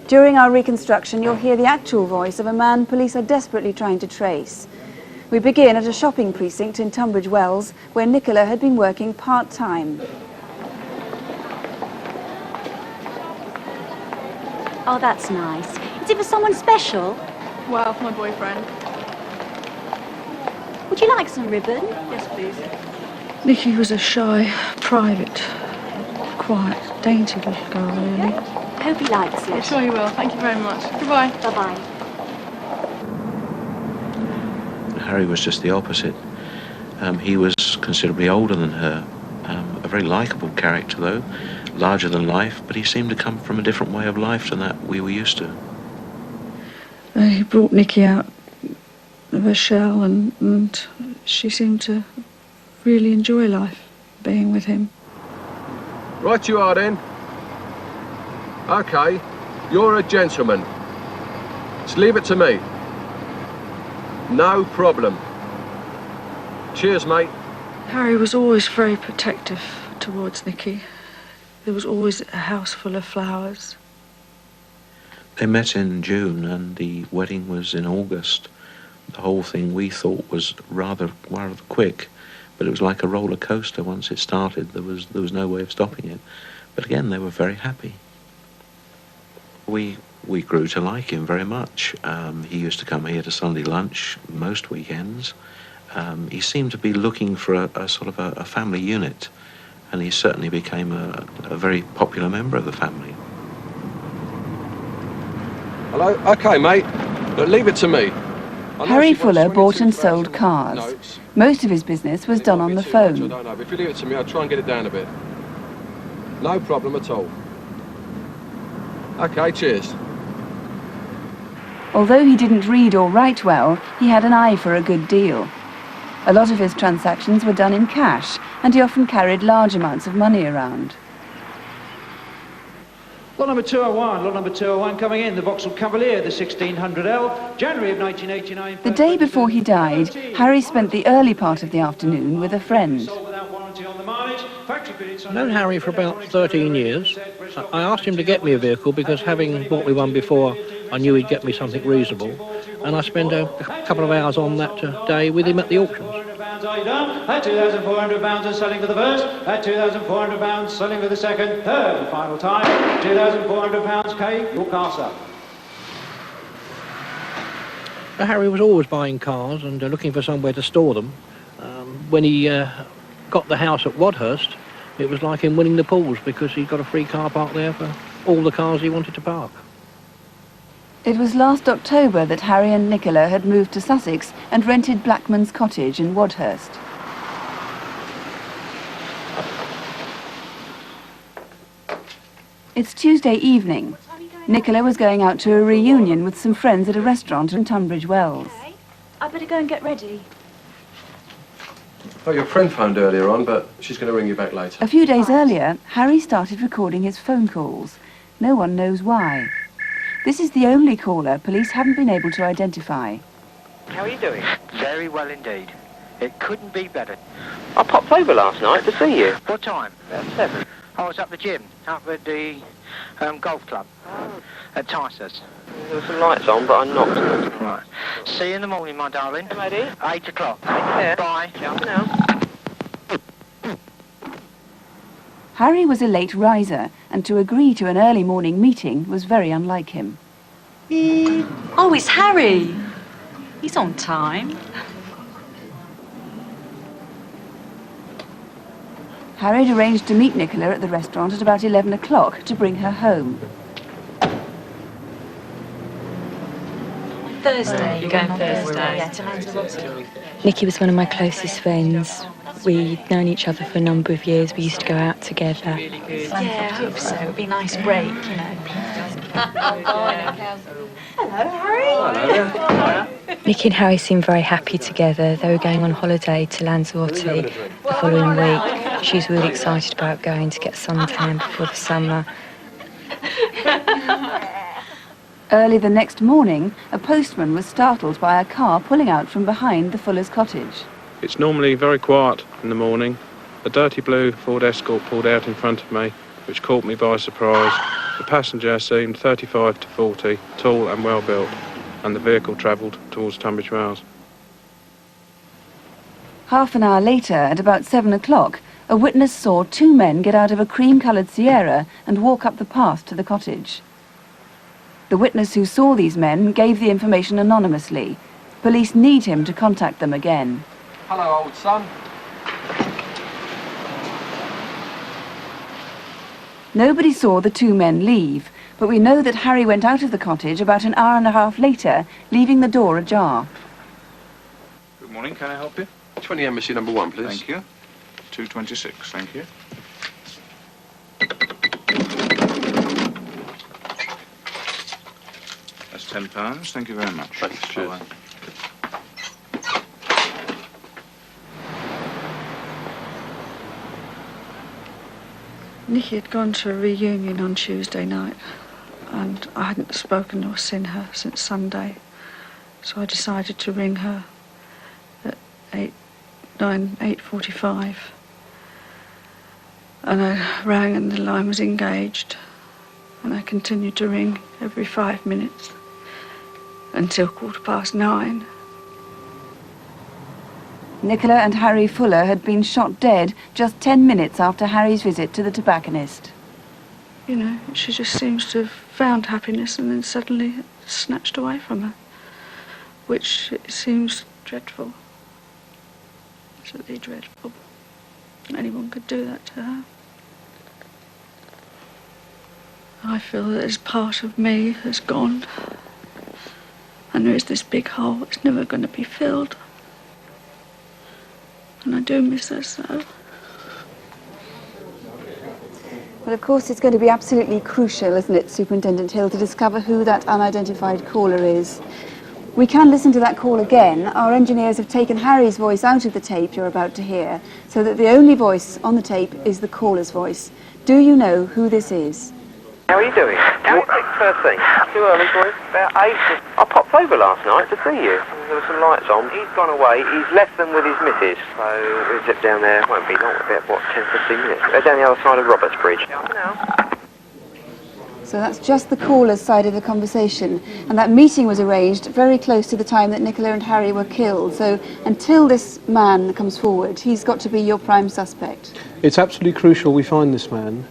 During our reconstruction, you'll hear the actual voice of a man police are desperately trying to trace. We begin at a shopping precinct in Tunbridge Wells, where Nicola had been working part-time. Oh, that's nice. Is it for someone special? Well, for my boyfriend. Would you like some ribbon? Yes, please. Nicky was a shy, private, quiet, dainty little girl, really. I hope he likes it. I'm sure he will. Thank you very much. Goodbye. Bye-bye. Harry was just the opposite. He was considerably older than her. A very likeable character, though, larger than life, but he seemed to come from a different way of life than that we were used to. He brought Nicky out of her shell, and she seemed to really enjoy life, being with him. Right you are then. OK, you're a gentleman. Just leave it to me. No problem. Cheers, mate. Harry was always very protective towards Nicky. There was always a house full of flowers. They met in June and the wedding was in August. The whole thing we thought was rather quick, but it was like a roller coaster. Once it started, there was no way of stopping it. But again, they were very happy. We grew to like him very much. He used to come here to Sunday lunch most weekends. He seemed to be looking for a sort of a family unit, and he certainly became a very popular member of the family. Hello? OK, mate. But leave it to me. Harry Fuller bought and sold cars. Most of his business was done on the phone. I don't know, but if you leave it to me, I'll try and get it down a bit. No problem at all. OK, cheers. Although he didn't read or write well, he had an eye for a good deal. A lot of his transactions were done in cash, and he often carried large amounts of money around. Lot number 201 coming in, the Vauxhall Cavalier, the 1600L, January of 1989. The day before he died, Harry spent the early part of the afternoon with a friend. I've known Harry for about 13 years. I asked him to get me a vehicle because, having bought me one before, I knew he'd get me something reasonable. And I spent a couple of hours on that day with him at the auctions. At £2,400 is selling for the first, at £2,400 selling for the second, third and final time, £2,400 K, your car, sir. Harry was always buying cars and looking for somewhere to store them. When he got the house at Wadhurst, it was like him winning the pools because he got a free car park there for all the cars he wanted to park. It was last October that Harry and Nicola had moved to Sussex and rented Blackman's cottage in Wadhurst. It's Tuesday evening. Nicola was going out to a reunion with some friends at a restaurant in Tunbridge Wells. Okay. I better go and get ready. Oh, your friend phoned earlier on, but she's going to ring you back later. A few days earlier, Harry started recording his phone calls. No one knows why. This is the only caller police haven't been able to identify. How are you doing? Very well indeed. It couldn't be better. I popped over last night to see you. What time? About 7. I was up the gym, up at the golf club at Tysus. There were some lights on, but I knocked. Right. See you in the morning, my darling. Hey, matey. 8 o'clock. Take care. Bye. Ciao now. Harry was a late riser, and to agree to an early morning meeting was very unlike him. Oh, it's Harry. He's on time. Harry had arranged to meet Nicola at the restaurant at about 11 o'clock to bring her home. Thursday. You're going Thursday. Yeah, to Lanzarote. Nicky was one of my closest friends. We'd known each other for a number of years. We used to go out together. Yeah, I hope so. It'd be a nice break, you know. Hello, Harry. Hello. Nicky and Harry seemed very happy together. They were going on holiday to Lanzarote the following week. She was really excited about going to get suntan before the summer. Early the next morning, a postman was startled by a car pulling out from behind the Fuller's cottage. It's normally very quiet in the morning. A dirty blue Ford Escort pulled out in front of me, which caught me by surprise. The passenger seemed 35 to 40, tall and well built, and the vehicle travelled towards Tunbridge Wells. Half an hour later, at about 7 o'clock, a witness saw two men get out of a cream-coloured Sierra and walk up the path to the cottage. The witness who saw these men gave the information anonymously. Police need him to contact them again. Hello, old son. Nobody saw the two men leave, but we know that Harry went out of the cottage about an hour and a half later, leaving the door ajar. Good morning, can I help you? 20 Embassy number 1, please. Thank you. 226, thank you. That's £10, thank you very much. Thanks, cheers. Bye-bye. Nicky had gone to a reunion on Tuesday night, and I hadn't spoken or seen her since Sunday, so I decided to ring her at 8:45, and I rang and the line was engaged, and I continued to ring every 5 minutes until 9:15. Nicola and Harry Fuller had been shot dead just 10 minutes after Harry's visit to the tobacconist. You know, she just seems to have found happiness and then suddenly it's snatched away from her, which it seems dreadful. Absolutely dreadful. Anyone could do that to her. I feel that there's part of me that's gone, and there is this big hole that's never going to be filled. And I do miss her so. Well, of course, it's going to be absolutely crucial, isn't it, Superintendent Hill, to discover who that unidentified caller is. We can listen to that call again. Our engineers have taken Harry's voice out of the tape you're about to hear, so that the only voice on the tape is the caller's voice. Do you know who this is? How are you doing? First thing. Too early for you? About 8. I popped over last night to see you. There were some lights on. He's gone away. He's left them with his missus. So we'll zip down there. Won't be long. About, 10-15 minutes. They're down the other side of Roberts Bridge. So that's just the caller's side of the conversation. And that meeting was arranged very close to the time that Nicola and Harry were killed. So until this man comes forward, he's got to be your prime suspect. It's absolutely crucial we find this man.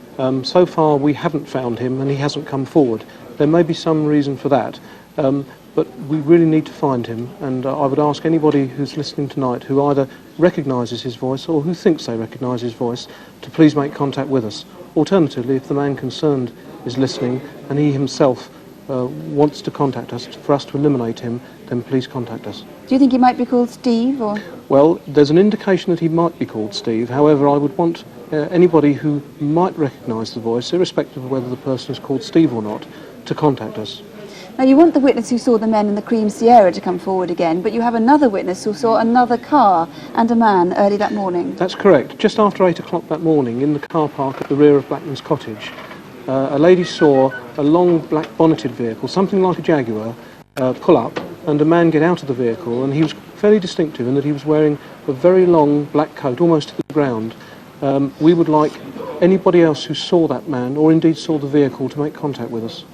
So far we haven't found him and he hasn't come forward. There may be some reason for that, but we really need to find him, and I would ask anybody who's listening tonight who either recognises his voice or who thinks they recognise his voice to please make contact with us. Alternatively, if the man concerned is listening and he himself wants to contact us for us to eliminate him, then please contact us. Do you think he might be called Steve, or...? Well, there's an indication that he might be called Steve. However, I would want anybody who might recognise the voice, irrespective of whether the person is called Steve or not, to contact us. Now, you want the witness who saw the men in the cream Sierra to come forward again, but you have another witness who saw another car and a man early that morning. That's correct. Just after 8 o'clock that morning, in the car park at the rear of Blackman's cottage, a lady saw a long black bonneted vehicle, something like a Jaguar, pull up, and a man get out of the vehicle, and he was fairly distinctive in that he was wearing a very long black coat, almost to the ground. We would like anybody else who saw that man, or indeed saw the vehicle, to make contact with us.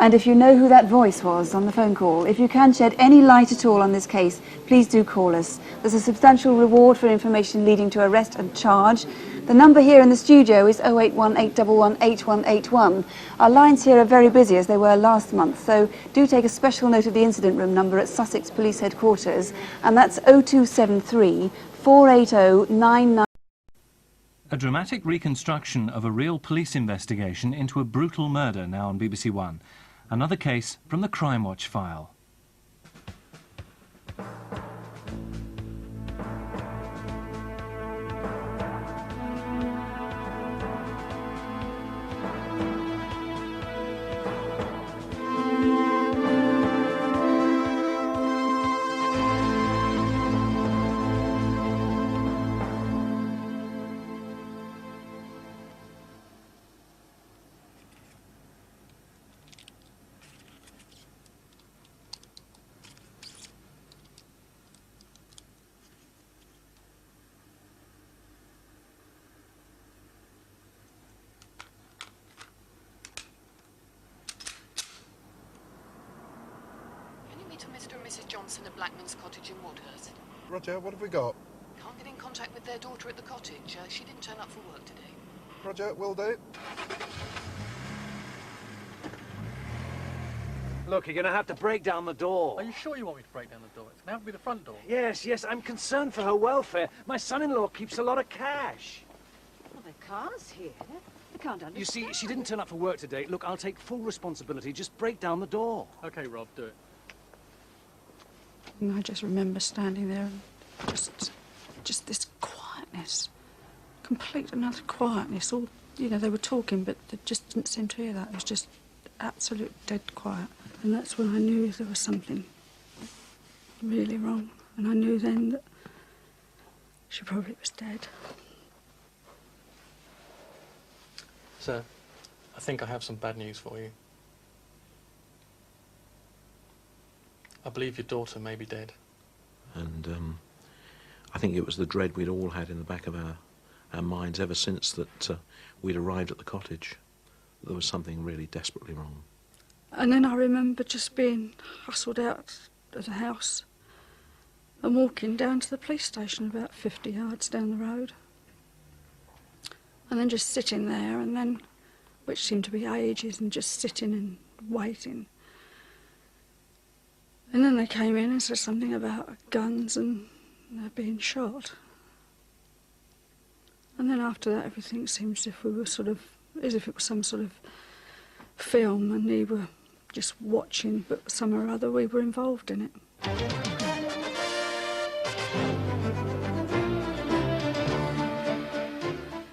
And if you know who that voice was on the phone call, if you can shed any light at all on this case, please do call us. There's a substantial reward for information leading to arrest and charge. The number here in the studio is 08181118181. Our lines here are very busy, as they were last month, so do take a special note of the incident room number at Sussex Police Headquarters, and that's 0273 480 99. A dramatic reconstruction of a real police investigation into a brutal murder now on BBC One. Another case from the Crimewatch File. Johnson at Blackman's cottage in Wadhurst. Roger, what have we got? Can't get in contact with their daughter at the cottage. She didn't turn up for work today. Roger, will do. Look, you're going to have to break down the door. Are you sure you want me to break down the door? It's going to have to be the front door. Yes, I'm concerned for her welfare. My son-in-law keeps a lot of cash. Well, there are cars here. I can't understand. You see, she didn't turn up for work today. Look, I'll take full responsibility. Just break down the door. OK, Rob, do it. And I just remember standing there and just this quietness, complete and utter quietness. All, you know, they were talking, but they just didn't seem to hear that. It was just absolute dead quiet. And that's when I knew there was something really wrong. And I knew then that she probably was dead. Sir, I think I have some bad news for you. I believe your daughter may be dead. And I think it was the dread we'd all had in the back of our minds ever since that we'd arrived at the cottage. There was something really desperately wrong. And then I remember just being hustled out of the house and walking down to the police station about 50 yards down the road. And then just sitting there, and then, which seemed to be ages, and just sitting and waiting. And then they came in and said something about guns and being shot. And then after that, everything seemed as if we were as if it was some sort of film and we were just watching, but somehow or other we were involved in it.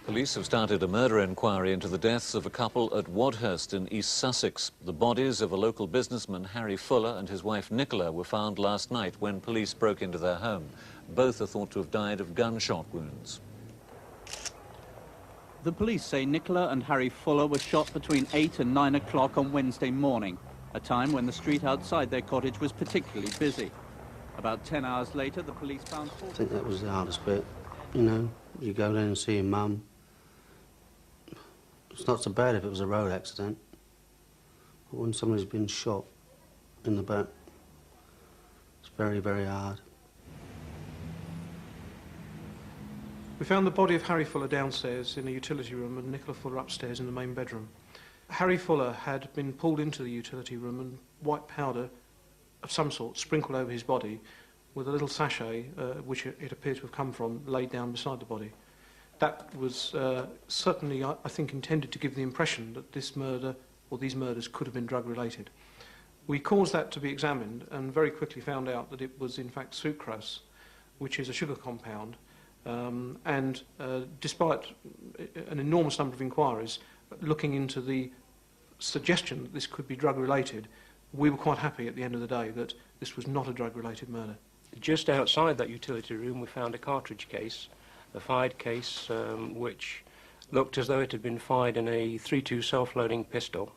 Police have started a murder inquiry into the deaths of a couple at Wadhurst in East Sussex. The bodies of a local businessman, Harry Fuller, and his wife Nicola were found last night when police broke into their home. Both are thought to have died of gunshot wounds. The police say Nicola and Harry Fuller were shot between 8 and 9 o'clock on Wednesday morning, a time when the street outside their cottage was particularly busy. About 10 hours later, the police found... I think that was the hardest bit, you know. You go down and see your mum. It's not so bad if it was a road accident, but when somebody's been shot in the back, it's very, very hard. We found the body of Harry Fuller downstairs in a utility room and Nicola Fuller upstairs in the main bedroom. Harry Fuller had been pulled into the utility room and white powder of some sort sprinkled over his body with a little sachet, which it appeared to have come from, laid down beside the body. That was certainly, I think, intended to give the impression that this murder, or these murders, could have been drug-related. We caused that to be examined and very quickly found out that it was in fact sucrose, which is a sugar compound, and despite an enormous number of inquiries looking into the suggestion that this could be drug-related, we were quite happy at the end of the day that this was not a drug-related murder. Just outside that utility room we found a cartridge case, a fired case which looked as though it had been fired in a .32 self-loading pistol.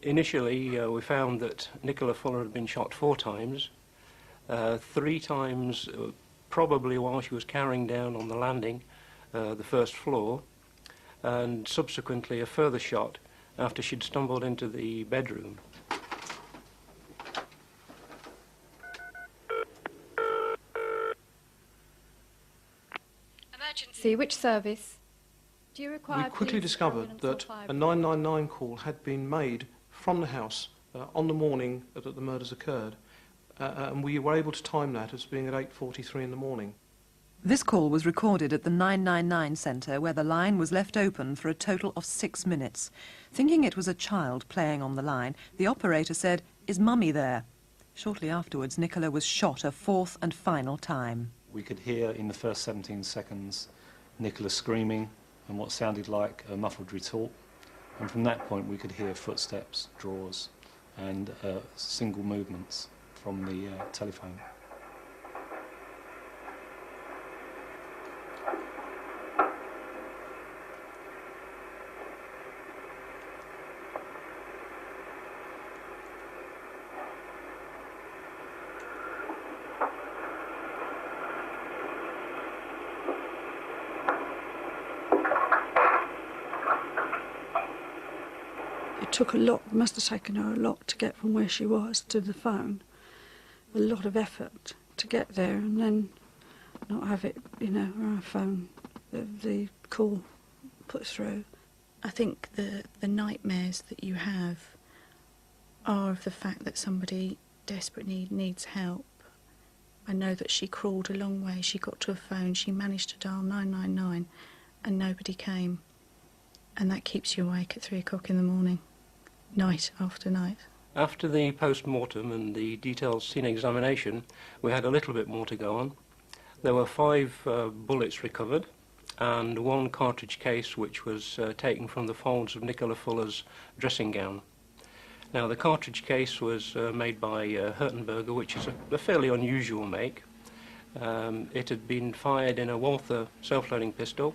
Initially we found that Nicola Fuller had been shot 4 times, 3 times probably while she was carrying down on the landing the first floor, and subsequently a further shot after she'd stumbled into the bedroom. Emergency, which service? Do you require... We quickly discovered that a 999 call had been made from the house on the morning that the murders occurred, and we were able to time that as being at 8:43 in the morning. This call was recorded at the 999 centre, where the line was left open for a total of 6 minutes. Thinking it was a child playing on the line, the operator said, "Is Mummy there?" Shortly afterwards, Nicola was shot a 4th and final time. We could hear in the first 17 seconds Nicola screaming and what sounded like a muffled retort. And from that point we could hear footsteps, drawers and single movements from the telephone. It took a lot, must have taken her a lot to get from where she was to the phone. a lot of effort to get there and then not have it, you know, on our phone, the call put through. I think the nightmares that you have are of the fact that somebody desperately needs help. I know that she crawled a long way, she got to a phone, she managed to dial 999 and nobody came. And that keeps you awake at 3 o'clock in the morning, night after night. After the post-mortem and the detailed scene examination, we had a little bit more to go on. There were 5 bullets recovered and 1 cartridge case which was taken from the folds of Nicola Fuller's dressing gown. Now, the cartridge case was made by Hertenberger, which is a fairly unusual make. It had been fired in a Walther self-loading pistol.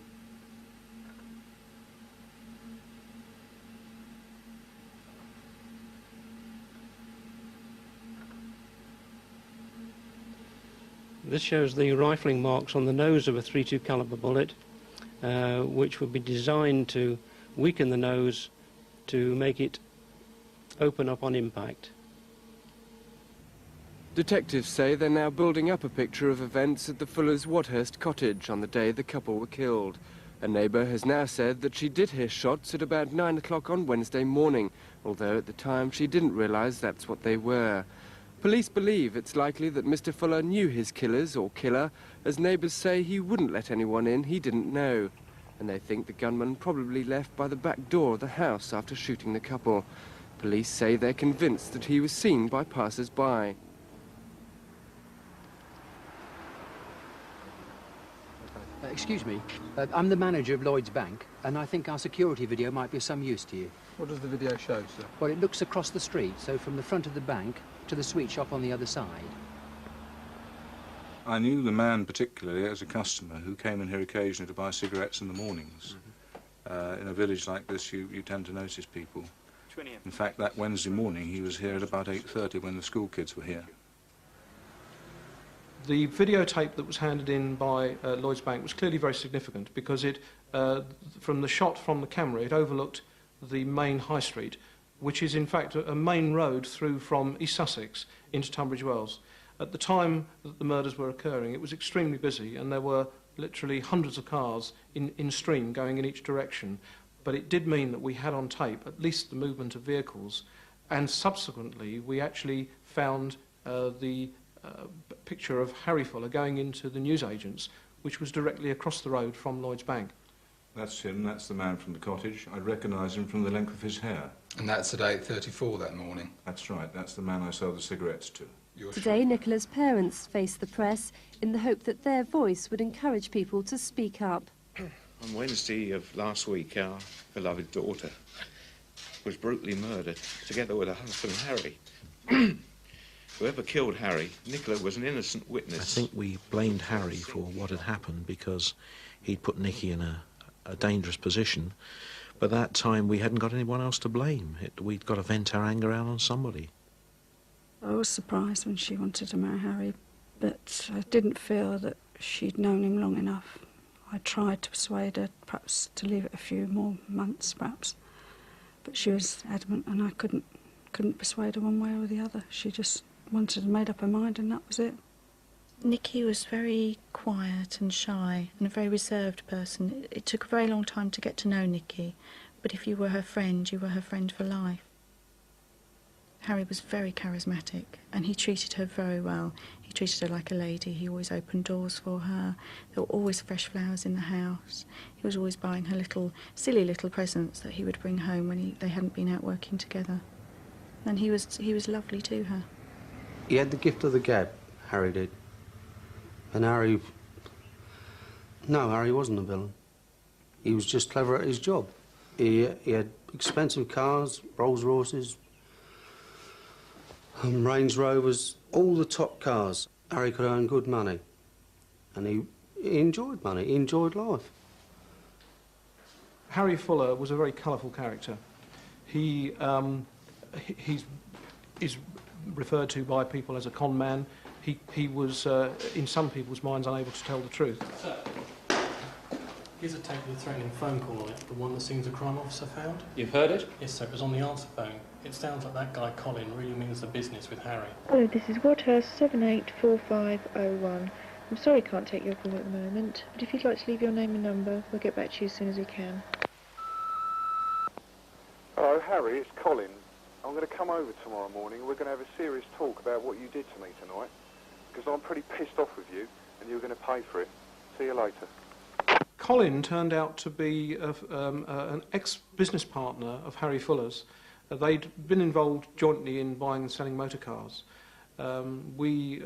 This shows the rifling marks on the nose of a .32 caliber bullet, which would be designed to weaken the nose to make it open up on impact. Detectives say they're now building up a picture of events at the Fullers' Wadhurst cottage on the day the couple were killed. A neighbour has now said that she did hear shots at about 9 o'clock on Wednesday morning, although at the time she didn't realise that's what they were. Police believe it's likely that Mr. Fuller knew his killers or killer, as neighbours say he wouldn't let anyone in he didn't know. And they think the gunman probably left by the back door of the house after shooting the couple. Police say they're convinced that he was seen by passers-by. Excuse me, I'm the manager of Lloyd's Bank, and I think our security video might be of some use to you. What does the video show, sir? Well, it looks across the street, so from the front of the bank to the sweet shop on the other side. I knew the man particularly as a customer who came in here occasionally to buy cigarettes in the mornings. In a village like this, you tend to notice people. In fact, that Wednesday morning, he was here at about 8:30 when the school kids were here. The videotape that was handed in by Lloyd's Bank was clearly very significant because it, from the shot from the camera, it overlooked the main high street, which is in fact a main road through from East Sussex into Tunbridge Wells. At the time that the murders were occurring, it was extremely busy and there were literally hundreds of cars in stream going in each direction. But it did mean that we had on tape at least the movement of vehicles, and subsequently we actually found the picture of Harry Fuller going into the newsagents, which was directly across the road from Lloyd's Bank. That's him, that's the man from the cottage. I'd recognise him from the length of his hair. And that's at 8:34 that morning? That's right, that's the man I sold the cigarettes to. Today, Nicola's parents faced the press in the hope that their voice would encourage people to speak up. On Wednesday of last week, our beloved daughter was brutally murdered, together with her husband, Harry. Whoever killed Harry, Nicola was an innocent witness. I think we blamed Harry for what had happened because he'd put Nicky in a dangerous position. But that time we hadn't got anyone else to blame. We'd got to vent our anger out on somebody. I was surprised when she wanted to marry Harry, but I didn't feel that she'd known him long enough. I tried to persuade her perhaps to leave it a few more months, perhaps. But she was adamant and I couldn't persuade her one way or the other. She just wanted and made up her mind and that was it. Nicky was very quiet and shy and a very reserved person. It took a very long time to get to know Nicky, but if you were her friend, you were her friend for life. Harry was very charismatic and he treated her very well. He treated her like a lady. He always opened doors for her. There were always fresh flowers in the house. He was always buying her silly little presents that he would bring home when they hadn't been out working together. And he was lovely to her. He had the gift of the gab, Harry did. And Harry wasn't a villain. He was just clever at his job. He had expensive cars, Rolls Royces, Range Rovers, all the top cars. Harry could earn good money. And he enjoyed money, he enjoyed life. Harry Fuller was a very colourful character. He is referred to by people as a con man. He was, in some people's minds, unable to tell the truth. Here's a tape with a threatening phone call on it, the one that seems a crime officer found. You've heard it? Yes, sir, it was on the answer phone. It sounds like that guy Colin really means the business with Harry. Hello, this is Wadhurst 784501. I'm sorry I can't take your call at the moment, but if you'd like to leave your name and number, we'll get back to you as soon as we can. Hello, Harry, it's Colin. I'm going to come over tomorrow morning and we're going to have a serious talk about what you did to me tonight, because I'm pretty pissed off with you and you're going to pay for it. See you later. Colin turned out to be an ex-business partner of Harry Fuller's. They'd been involved jointly in buying and selling motor cars. We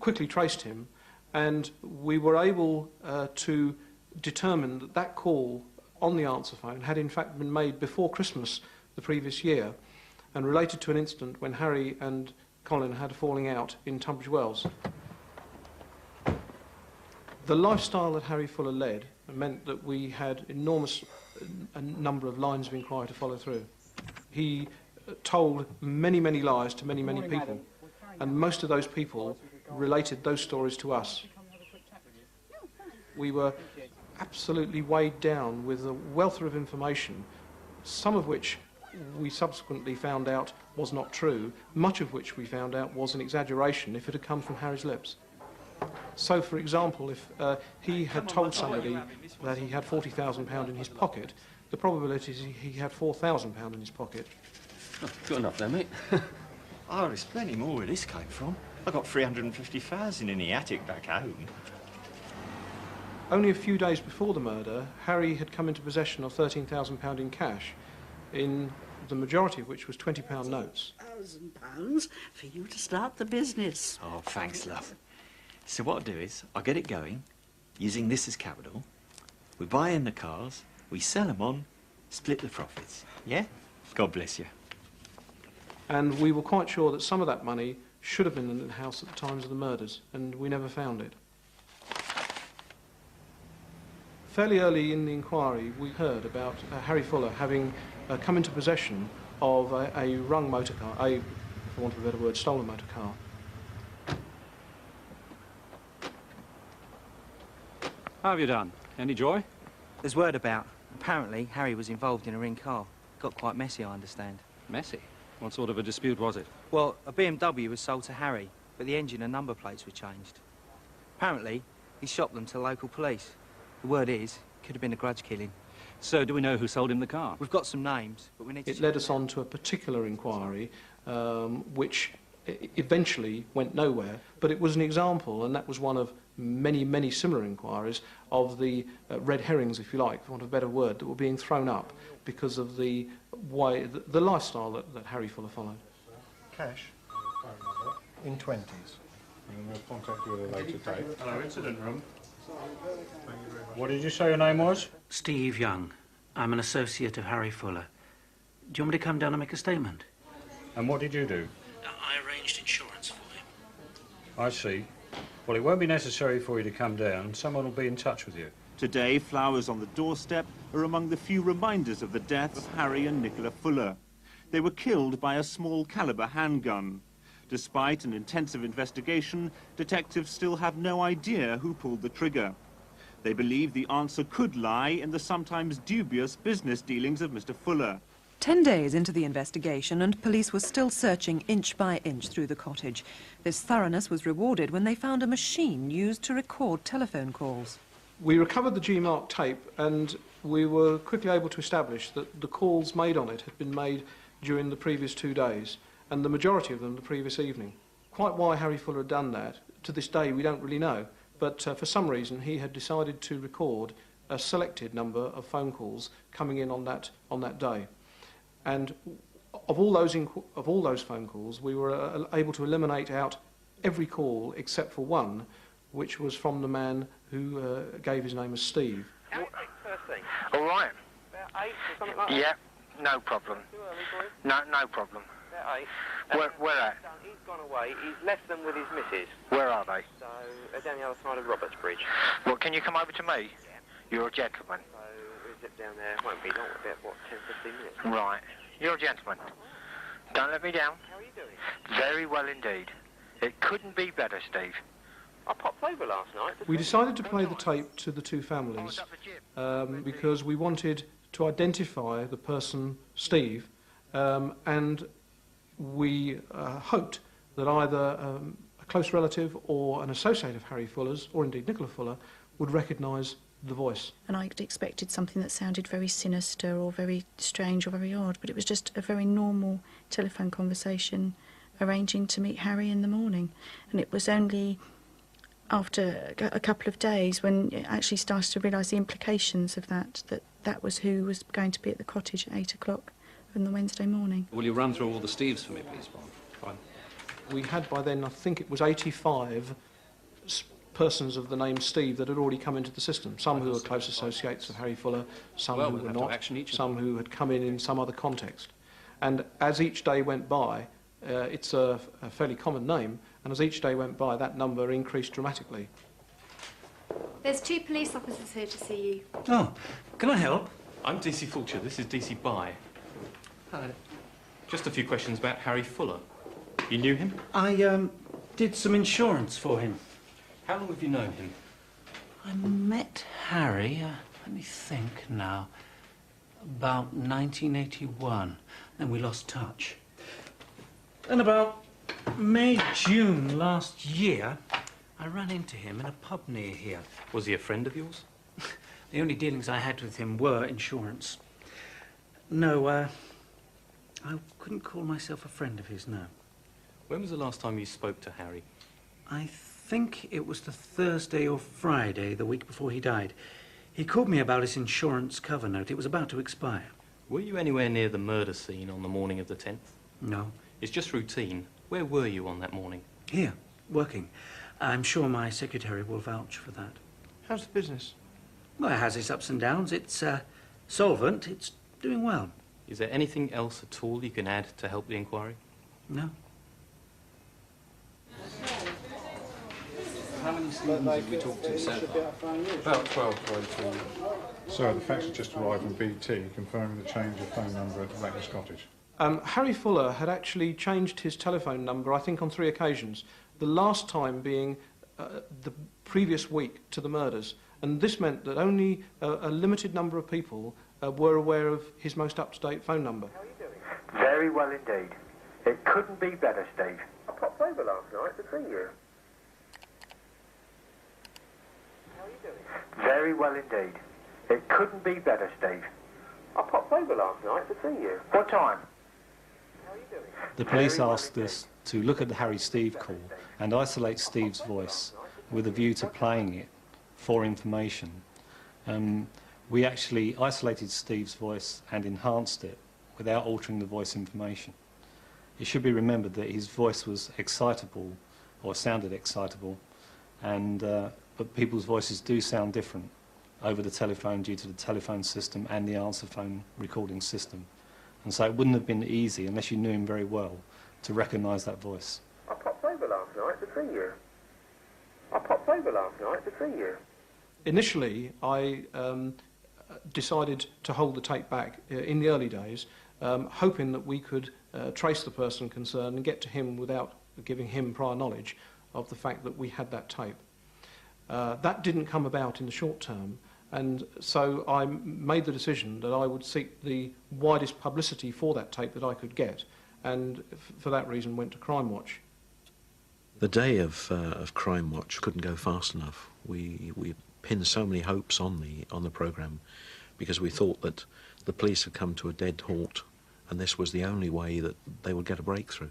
quickly traced him, and we were able to determine that that call on the answer phone had in fact been made before Christmas the previous year and related to an incident when Harry and Colin had a falling out in Tunbridge Wells. The lifestyle that Harry Fuller led meant that we had enormous a number of lines of inquiry to follow through. He told many, many lies to many, many people, and most of those people related those stories to us. We were absolutely weighed down with a wealth of information, some of which we subsequently found out was not true, much of which we found out was an exaggeration if it had come from Harry's lips. So, for example, if he had told somebody that he had £40,000 in his pocket, the probability is he had £4,000 in his pocket. Oh, good enough then, mate. Oh, there's plenty more where this came from. I got 350,000 in the attic back home. Only a few days before the murder, Harry had come into possession of £13,000 in cash, in the majority of which was £20 notes. £1,000 for you to start the business. Oh, thanks, love. So what I'll do is, I'll get it going, using this as capital. We buy in the cars, we sell them on, split the profits. Yeah? God bless you. And we were quite sure that some of that money should have been in the house at the times of the murders, and we never found it. Fairly early in the inquiry, we heard about Harry Fuller having come into possession of a rung motor car, for want of a better word, stolen motor car. How have you done? Any joy? There's word about. Apparently, Harry was involved in a ring car. Got quite messy, I understand. Messy? What sort of a dispute was it? Well, a BMW was sold to Harry, but the engine and number plates were changed. Apparently, he shopped them to local police. The word is, it could have been a grudge killing. So, do we know who sold him the car? We've got some names, but we need to... It led us on to a particular inquiry, which eventually went nowhere, but it was an example, and that was one of many, many similar inquiries of the red herrings, if you like, for want of a better word, that were being thrown up because of the way, the lifestyle that Harry Fuller followed. Cash in 20s. And we'll contact you at a later date. Hello, incident room. What did you say your name was? Steve Young. I'm an associate of Harry Fuller. Do you want me to come down and make a statement? And what did you do? I arranged insurance for him. I see. Well, it won't be necessary for you to come down. Someone will be in touch with you. Today, flowers on the doorstep are among the few reminders of the death of Harry and Nicola Fuller. They were killed by a small caliber handgun. Despite an intensive investigation, detectives still have no idea who pulled the trigger. They believe the answer could lie in the sometimes dubious business dealings of Mr. Fuller. 10 days into the investigation, and police were still searching inch by inch through the cottage. This thoroughness was rewarded when they found a machine used to record telephone calls. We recovered the G-mark tape, and we were quickly able to establish that the calls made on it had been made during the previous 2 days, and the majority of them the previous evening. Quite why Harry Fuller had done that, to this day we don't really know, but for some reason he had decided to record a selected number of phone calls coming in on that day. And of all those phone calls, we were able to eliminate out every call except for one, which was from the man who gave his name as Steve. All right. About 8 or something like that? Yeah, no problem. Too early for him? No problem. About 8. Where at? He's gone away. He's left them with his missus. Where are they? So, they're down the other side of Roberts Bridge. Well, can you come over to me? Yeah. You're a gentleman. So, we'll zip down there. It won't be long, about, what, 10, 15 minutes? Right. You're a gentleman. Don't let me down. How are you doing? Very well indeed. It couldn't be better, Steve. I popped over last night. We decided to play the tape to the two families because we wanted to identify the person, Steve, and we hoped that either a close relative or an associate of Harry Fuller's, or indeed Nicola Fuller, would recognise the voice. And I'd expected something that sounded very sinister or very strange or very odd, but it was just a very normal telephone conversation arranging to meet Harry in the morning. And it was only after a couple of days when it actually started to realise the implications of that was who was going to be at the cottage at 8 o'clock on the Wednesday morning. Will you run through all the Steves for me, please, Bob? Fine. We had by then, I think it was 85 persons of the name Steve that had already come into the system. Some who were close associates of Harry Fuller, some who were not, some who had come in some other context. And as each day went by, it's a fairly common name, and as each day went by, that number increased dramatically. There's 2 police officers here to see you. Oh, can I help? I'm DC Fulcher. This is DC Bye. Hello. Just a few questions about Harry Fuller. You knew him? I did some insurance for him. How long have you known him? I met Harry, let me think now, about 1981. Then we lost touch. And about May, June last year, I ran into him in a pub near here. Was he a friend of yours? The only dealings I had with him were insurance. No, I couldn't call myself a friend of his, no. When was the last time you spoke to Harry? I think it was the Thursday or Friday, the week before he died. He called me about his insurance cover note. It was about to expire. Were you anywhere near the murder scene on the morning of the 10th? No. It's just routine. Where were you on that morning? Here, working. I'm sure my secretary will vouch for that. How's the business? Well, it has its ups and downs. It's solvent. It's doing well. Is there anything else at all you can add to help the inquiry? No. How many Stevens have we talked to so far? About 12 to 18. So the fax has just arrived from BT confirming the change of phone number at Redux Cottage. Harry Fuller had actually changed his telephone number, I think, on 3 occasions. The last time being the previous week to the murders. And this meant that only a limited number of people were aware of his most up-to-date phone number. How are you doing? Very well indeed. It couldn't be better, Steve. I popped over last night to see you. How are you doing? Very well indeed. It couldn't be better, Steve. I popped over last night to see you. What time? How are you doing? The police asked us to look at the Harry Steve call and isolate Steve's voice with a view to playing it for information. We actually isolated Steve's voice and enhanced it without altering the voice information. It should be remembered that his voice was excitable, or sounded excitable, but people's voices do sound different over the telephone due to the telephone system and the answer phone recording system. And so it wouldn't have been easy, unless you knew him very well, to recognise that voice. I popped over last night to see you. I popped over last night to see you. Initially, I decided to hold the tape back in the early days, hoping that we could trace the person concerned and get to him without giving him prior knowledge of the fact that we had that tape. That didn't come about in the short term, and so I made the decision that I would seek the widest publicity for that tape that I could get, and for that reason went to Crimewatch. The day of Crimewatch couldn't go fast enough. We pinned so many hopes on the programme because we thought that the police had come to a dead halt and this was the only way that they would get a breakthrough.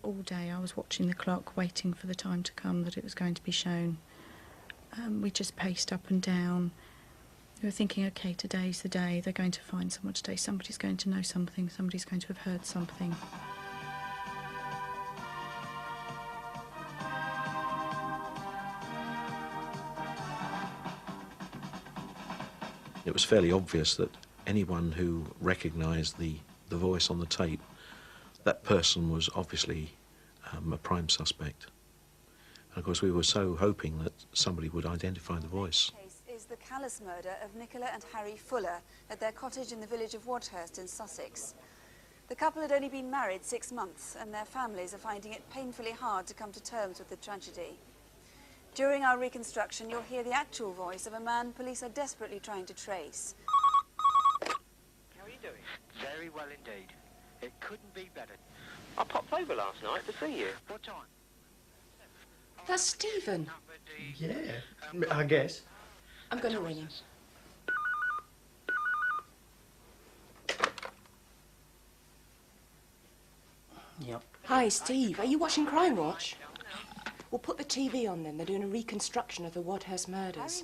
All day I was watching the clock, waiting for the time to come that it was going to be shown. We just paced up and down. We were thinking, OK, today's the day. They're going to find someone today. Somebody's going to know something. Somebody's going to have heard something. It was fairly obvious that anyone who recognised the voice on the tape, that person was obviously a prime suspect. And of course we were so hoping that somebody would identify the voice. Is the callous murder of Nicola and Harry Fuller at their cottage in the village of Wadhurst in Sussex. The couple had only been married 6 months, and their families are finding it painfully hard to come to terms with the tragedy. During our reconstruction, you'll hear the actual voice of a man police are desperately trying to trace. How are you doing? Very well indeed. It couldn't be better. I popped over last night to see you. What time? That's Stephen. Yeah, I guess. I'm going to ring him. Yep. Hi, Steve. Are you watching Crimewatch? We'll put the TV on then. They're doing a reconstruction of the Wadhurst murders.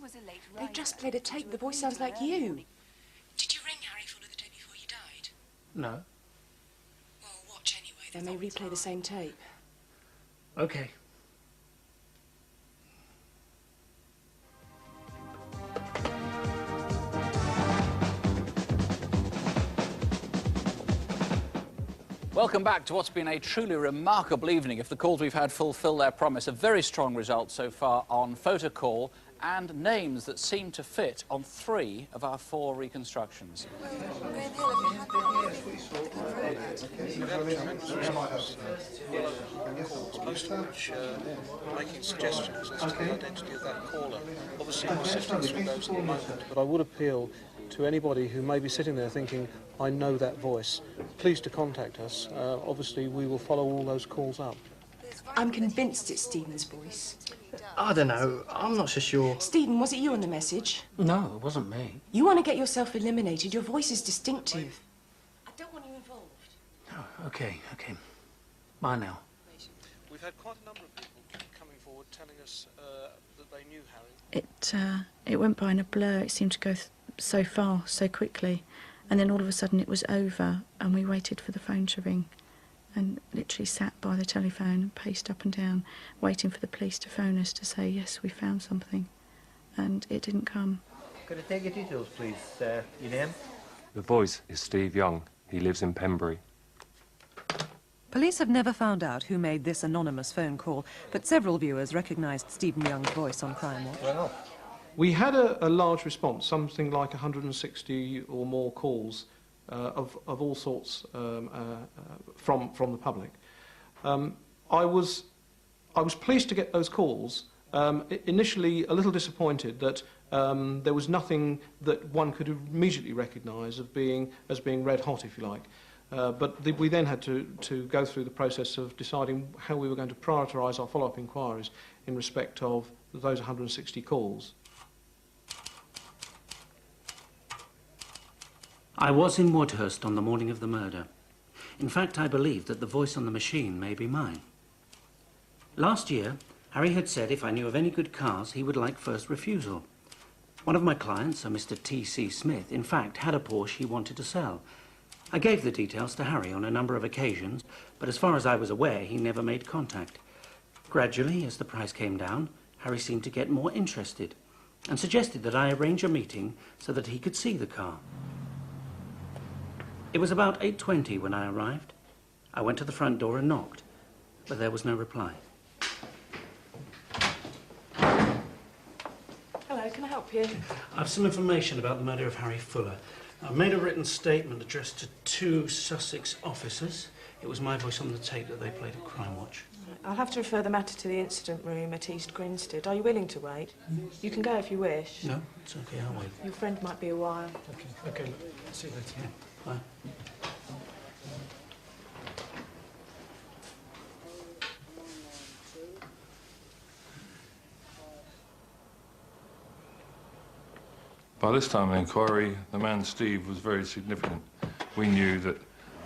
They've just played a tape. The voice sounds like you. Did you ring Harry Fuller the day before you died? No. Well, watch anyway. They may replay the same tape. Okay. Welcome back to what's been a truly remarkable evening. If the calls we've had fulfil their promise, a very strong result so far on photo call and names that seem to fit on 3 of our 4 reconstructions. Making suggestions as to the identity of that caller. Obviously, my assistance will go to the moment. But I would appeal to anybody who may be sitting there thinking, I know that voice, please to contact us. Obviously, we will follow all those calls up. I'm convinced it's Stephen's voice. I don't know. I'm not so sure. Stephen, was it you on the message? No, it wasn't me. You want to get yourself eliminated. Your voice is distinctive. I don't want you involved. Oh, okay, okay. Bye now. We've had quite a number of people coming forward telling us that they knew Harry. It went by in a blur. It seemed to go so fast, so quickly, and then all of a sudden it was over, and we waited for the phone to ring, and literally sat by the telephone, paced up and down, waiting for the police to phone us to say yes, we found something, and it didn't come. Could I take your details, please? Your name? The voice is Steve Young. He lives in Pembury. Police have never found out who made this anonymous phone call, but several viewers recognised Stephen Young's voice on Crimewatch. Well, we had a large response, something like 160 or more calls of all sorts from the public. I was pleased to get those calls. Initially, a little disappointed that there was nothing that one could immediately recognise as being red hot, if you like. But we then had to go through the process of deciding how we were going to prioritise our follow-up inquiries in respect of those 160 calls. I was in Wadhurst on the morning of the murder. In fact, I believe that the voice on the machine may be mine. Last year, Harry had said if I knew of any good cars, he would like first refusal. One of my clients, a Mr. T.C. Smith, in fact, had a Porsche he wanted to sell. I gave the details to Harry on a number of occasions, but as far as I was aware, he never made contact. Gradually, as the price came down, Harry seemed to get more interested and suggested that I arrange a meeting so that he could see the car. It was about 8:20 when I arrived. I went to the front door and knocked, but there was no reply. Hello, can I help you? I've some information about the murder of Harry Fuller. I've made a written statement addressed to 2 Sussex officers. It was my voice on the tape that they played at Crimewatch. I'll have to refer the matter to the incident room at East Grinstead. Are you willing to wait? You can go if you wish. No, it's okay, I'll wait. Your friend might be a while. Okay, see you later. Bye. By this time in the inquiry, the man Steve was very significant. We knew that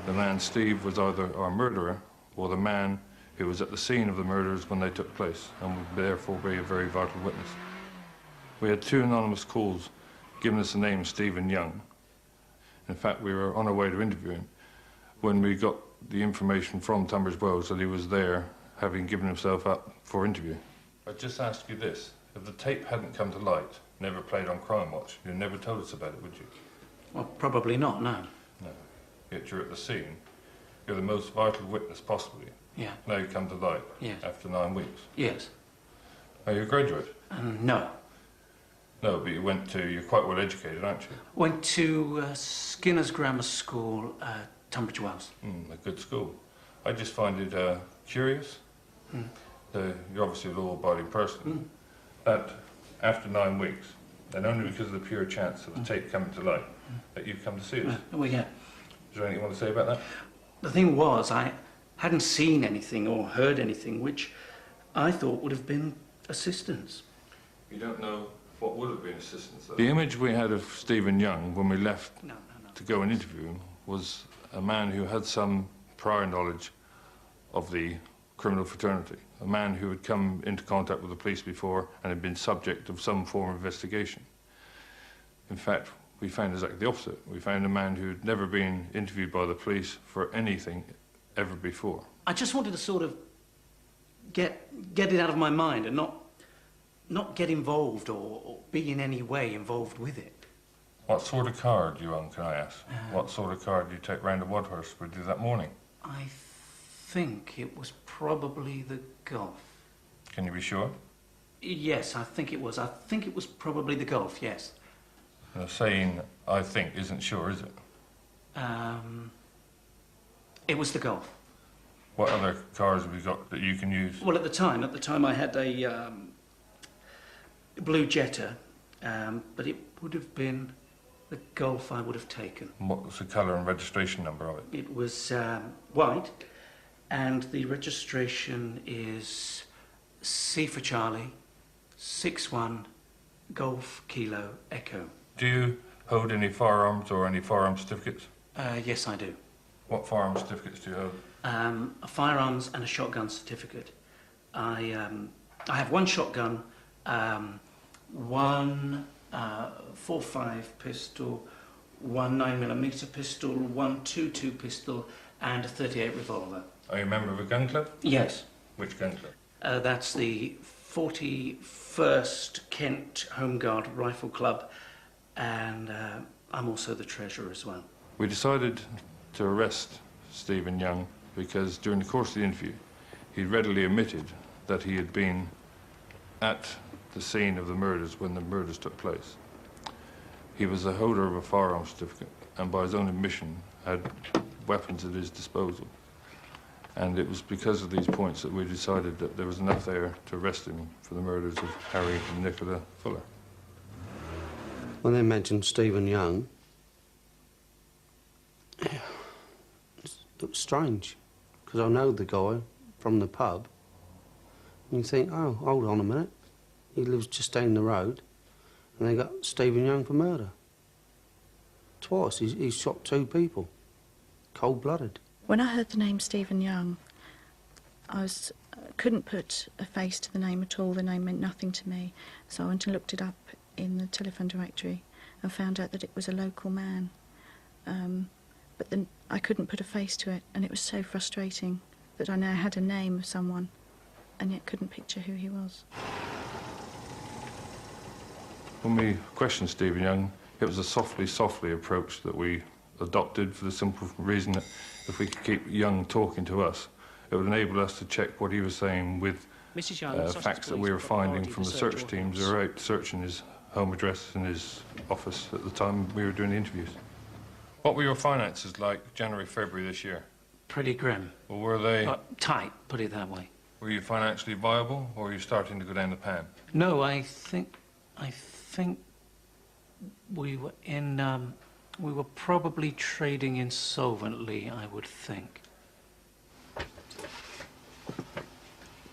the man Steve was either our murderer or the man who was at the scene of the murders when they took place, and would therefore be a very vital witness. We had 2 anonymous calls giving us the name Stephen Young. In fact, we were on our way to interview him when we got the information from Tunbridge Wells that he was there, having given himself up for interview. I'd just ask you this. If the tape hadn't come to light, never played on Crimewatch, you'd never told us about it, would you? Well, probably not, no. No. Yet you're at the scene. You're the most vital witness possibly. Yeah. Now you come to light. Yes. After 9 weeks. Yes. Are you a graduate? No. No, but you're quite well educated, aren't you? Went to Skinner's Grammar School, Tunbridge Wells. A good school. I just find it curious. You're obviously a law-abiding person. That after 9 weeks, and only because of the pure chance of the tape coming to light, that you've come to see us. Well, yeah. Is there anything you want to say about that? The thing was, I hadn't seen anything or heard anything which I thought would have been assistance. You don't know what would have been assistance, though? The image we had of Stephen Young when we left to go and interview him was a man who had some prior knowledge of the criminal fraternity, a man who had come into contact with the police before and had been subject of some form of investigation. In fact, we found exactly the opposite. We found a man who had never been interviewed by the police for anything ever before. I just wanted to sort of get it out of my mind and not get involved or be in any way involved with it. What sort of car do you own, can I ask? What sort of car do you take round to Wadhurst with you that morning? I think it was probably the Golf. Can you be sure? Yes, I think it was. I think it was probably the Golf, yes. Now, saying I think isn't sure, is it? It was the Golf. What other cars have you got that you can use? Well, at the time I had a blue Jetta, but it would have been the Golf I would have taken. What was the colour and registration number of it? It was white, and the registration is C for Charlie, 61 Golf Kilo Echo. Do you hold any firearms or any firearm certificates? Yes, I do. What firearm certificates do you hold? A firearms and a shotgun certificate. I have one shotgun, one 4.5 pistol, one 9mm pistol, one 2.2 pistol, and a 38 revolver. Are you a member of a gun club? Yes. Which gun club? That's the 41st Kent Home Guard Rifle Club, and I'm also the treasurer as well. We decided to arrest Stephen Young because during the course of the interview, he readily admitted that he had been at the scene of the murders when the murders took place. He was the holder of a firearms certificate and by his own admission had weapons at his disposal. And it was because of these points that we decided that there was enough there to arrest him for the murders of Harry and Nicola Fuller. When they mentioned Stephen Young, it was strange, because I know the guy from the pub, and you think, oh, hold on a minute, he lives just down the road, and they got Stephen Young for murder. Twice, he's shot 2 people, cold-blooded. When I heard the name Stephen Young, I couldn't put a face to the name at all. The name meant nothing to me, so I went and looked it up in the telephone directory and found out that it was a local man. But then I couldn't put a face to it, and it was so frustrating that I now had a name of someone and yet couldn't picture who he was. When we questioned Stephen Young, it was a softly approach that we adopted for the simple reason that if we could keep Young talking to us, it would enable us to check what he was saying with facts that we were finding from the search teams who were out searching his home address and his office at the time we were doing the interviews. What were your finances like January, February this year? Pretty grim. Well, were they... tight, put it that way. Were you financially viable, or were you starting to go down the pan? No, I think we were in, we were probably trading insolvently, I would think.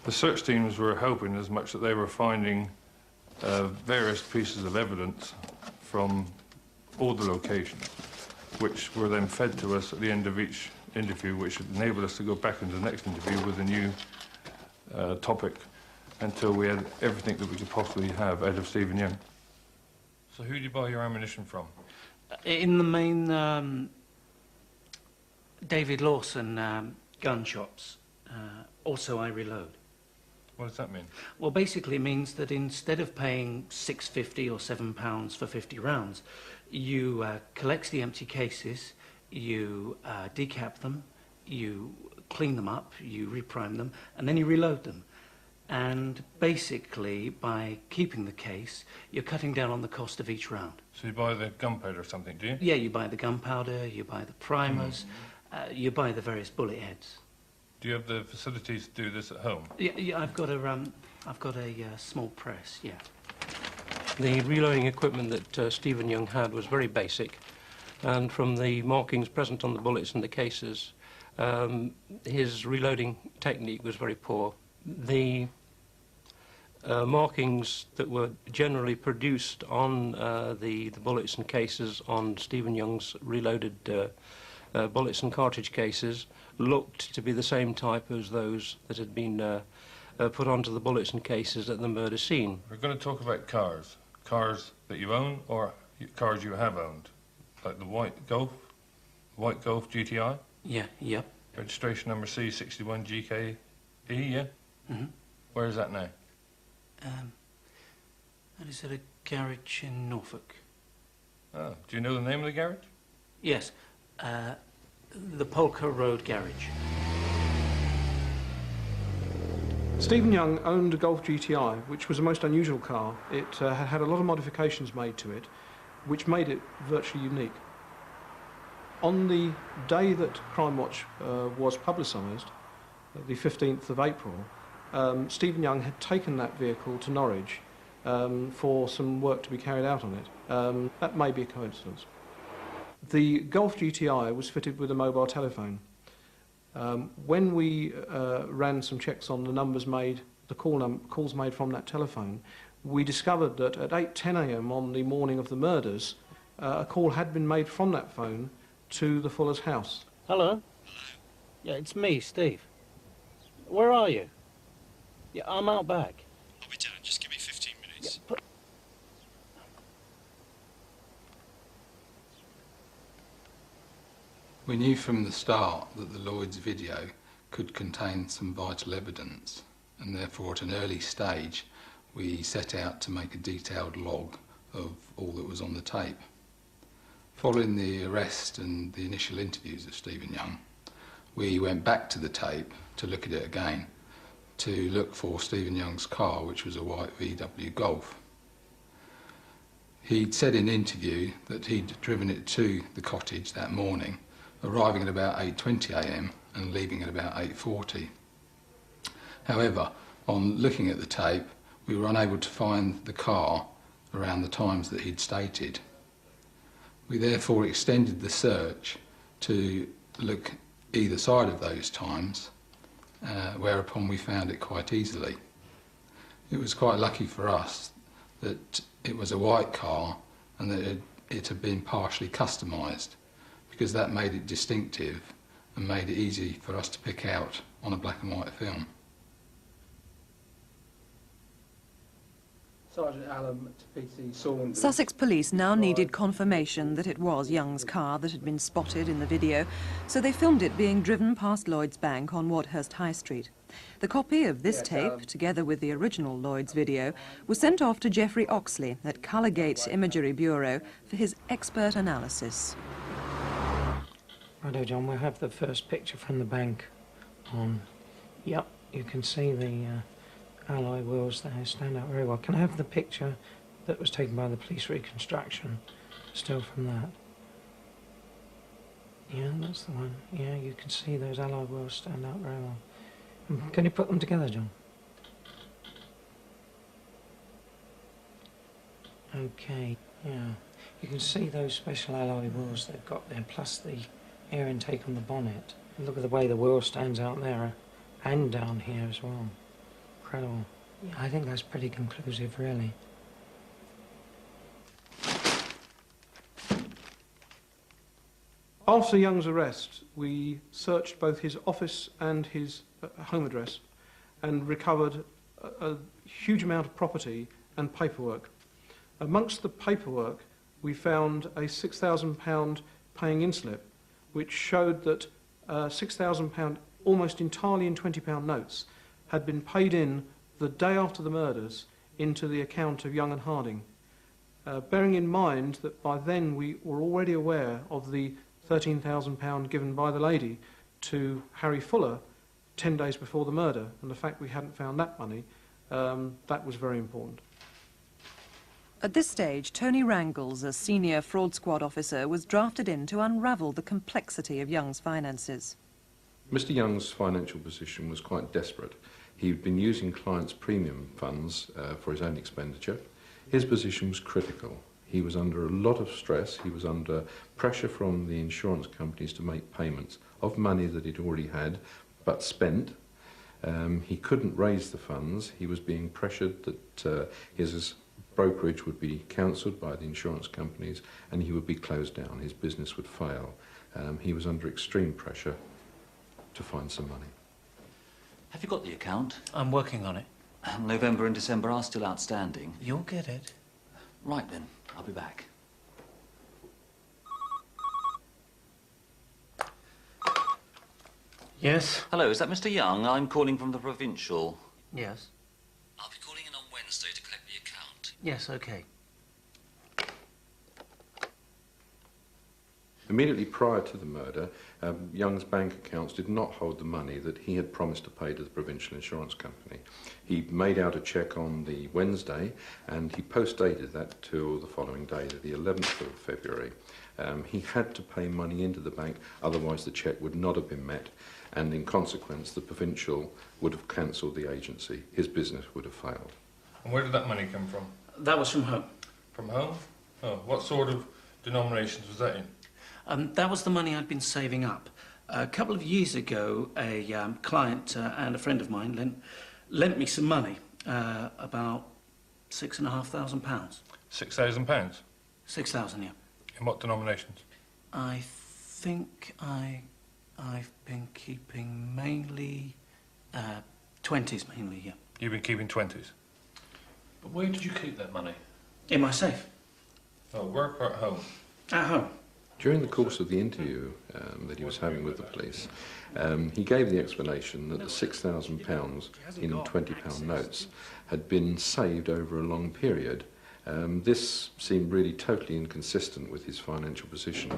The search teams were hoping as much that they were finding various pieces of evidence from all the locations, which were then fed to us at the end of each interview, which enabled us to go back into the next interview with a new topic until we had everything that we could possibly have out of Stephen Young. So who did you buy your ammunition from? In the main David Lawson gun shops. Also, I reload. What does that mean? Well, basically it means that instead of paying £6.50 or £7 for 50 rounds, you collect the empty cases, you decap them, you clean them up, you reprime them, and then you reload them. And basically, by keeping the case, you're cutting down on the cost of each round. So you buy the gunpowder or something, do you? Yeah, you buy the gunpowder, you buy the primers, You buy the various bullet heads. Do you have the facilities to do this at home? Yeah, I've got a small press, yeah. The reloading equipment that Stephen Young had was very basic, and from the markings present on the bullets and the cases, his reloading technique was very poor. The markings that were generally produced on the bullets and cases on Stephen Young's reloaded bullets and cartridge cases looked to be the same type as those that had been put onto the bullets and cases at the murder scene. We're going to talk about cars. Cars that you own or cars you have owned. Like the white Golf GTI? Yeah, yep. Registration number C61GKE, yeah? Mm-hmm. Where is that now? That is at a garage in Norfolk. Oh, do you know the name of the garage? Yes, the Polka Road Garage. Stephen Young owned a Golf GTI, which was a most unusual car. It had a lot of modifications made to it, which made it virtually unique. On the day that Crimewatch was publicised, the 15th of April, Stephen Young had taken that vehicle to Norwich for some work to be carried out on it. That may be a coincidence. The Golf GTI was fitted with a mobile telephone. When we ran some checks on the numbers made, the calls made from that telephone, we discovered that at 8:10 a.m. on the morning of the murders, a call had been made from that phone to the Fuller's house. Hello? Yeah, it's me, Steve. Where are you? Yeah, I'm out back. I'll be down. Just give me 15 minutes. Yeah, We knew from the start that the Lloyd's video could contain some vital evidence, and therefore at an early stage we set out to make a detailed log of all that was on the tape. Following the arrest and the initial interviews of Stephen Young, we went back to the tape to look at it again, to look for Stephen Young's car, which was a white VW Golf. He'd said in the interview that he'd driven it to the cottage that morning, arriving at about 8:20 a.m. and leaving at about 8:40. However, on looking at the tape, we were unable to find the car around the times that he'd stated. We therefore extended the search to look either side of those times, whereupon we found it quite easily. It was quite lucky for us that it was a white car and that it had been partially customised, because that made it distinctive and made it easy for us to pick out on a black and white film. Sergeant Allen to PC Saunders. Sussex police now needed confirmation that it was Young's car that had been spotted in the video, so they filmed it being driven past Lloyd's Bank on Wadhurst High Street. The copy of this tape, together with the original Lloyd's video, was sent off to Geoffrey Oxley at Colourgate Imagery Bureau for his expert analysis. Righto, John, we'll have the first picture from the bank on. Yep, you can see the alloy wheels there stand out very well. Can I have the picture that was taken by the police reconstruction, still from that? Yeah, that's the one. Yeah, you can see those alloy wheels stand out very well. Can you put them together, John? Okay, yeah. You can see those special alloy wheels they've got there, plus the air intake on the bonnet. Look at the way the wheel stands out there and down here as well. Incredible. Yeah, I think that's pretty conclusive, really. After Young's arrest, we searched both his office and his home address and recovered a huge amount of property and paperwork. Amongst the paperwork, we found a £6,000 paying-in slip, which showed that £6,000, almost entirely in £20 notes, had been paid in the day after the murders into the account of Young and Harding. Bearing in mind that by then we were already aware of the £13,000 given by the lady to Harry Fuller 10 days before the murder, and the fact we hadn't found that money, that was very important. At this stage, Tony Rangles, a senior fraud squad officer, was drafted in to unravel the complexity of Young's finances. Mr. Young's financial position was quite desperate. He'd been using clients' premium funds for his own expenditure. His position was critical. He was under a lot of stress. He was under pressure from the insurance companies to make payments of money that he'd already had but spent. He couldn't raise the funds. He was being pressured that his brokerage would be cancelled by the insurance companies and he would be closed down. His business would fail. He was under extreme pressure to find some money. Have you got the account? I'm working on it. November and December are still outstanding. You'll get it. Right then, I'll be back. Yes? Hello, is that Mr. Young? I'm calling from the Provincial. Yes. I'll be calling in on Wednesday to collect the account. Yes, okay. Immediately prior to the murder, Young's bank accounts did not hold the money that he had promised to pay to the Provincial Insurance Company. He made out a cheque on the Wednesday and he post-dated that till the following day, the 11th of February. He had to pay money into the bank, otherwise the cheque would not have been met, and in consequence the Provincial would have cancelled the agency. His business would have failed. And where did that money come from? That was from home. From home? Oh, what sort of denominations was that in? That was the money I'd been saving up. A couple of years ago, a client and a friend of mine lent me some money, about £6,500. £6,000? 6,000, yeah. In what denominations? I think I've been keeping mainly 20s, mainly, yeah. You've been keeping 20s? But where did you keep that money? In my safe. Oh, work or at home? At home. During the course of the interview that he was having with the police, he gave the explanation that the £6,000 in £20 notes had been saved over a long period. This seemed really totally inconsistent with his financial position.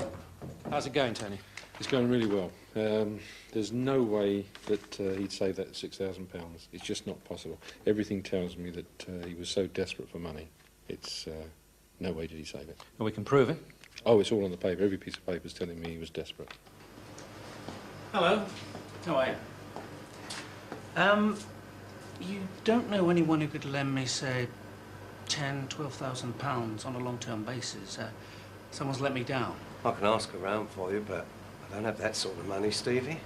How's it going, Tony? It's going really well. There's no way that he'd save that £6,000. It's just not possible. Everything tells me that he was so desperate for money. It's no way did he save it. And we can prove it. Oh, it's all on the paper. Every piece of paper is telling me he was desperate. Hello. How are you? You don't know anyone who could lend me, say, £10,000–12,000 on a long-term basis? Someone's let me down. I can ask around for you, but I don't have that sort of money, Stevie.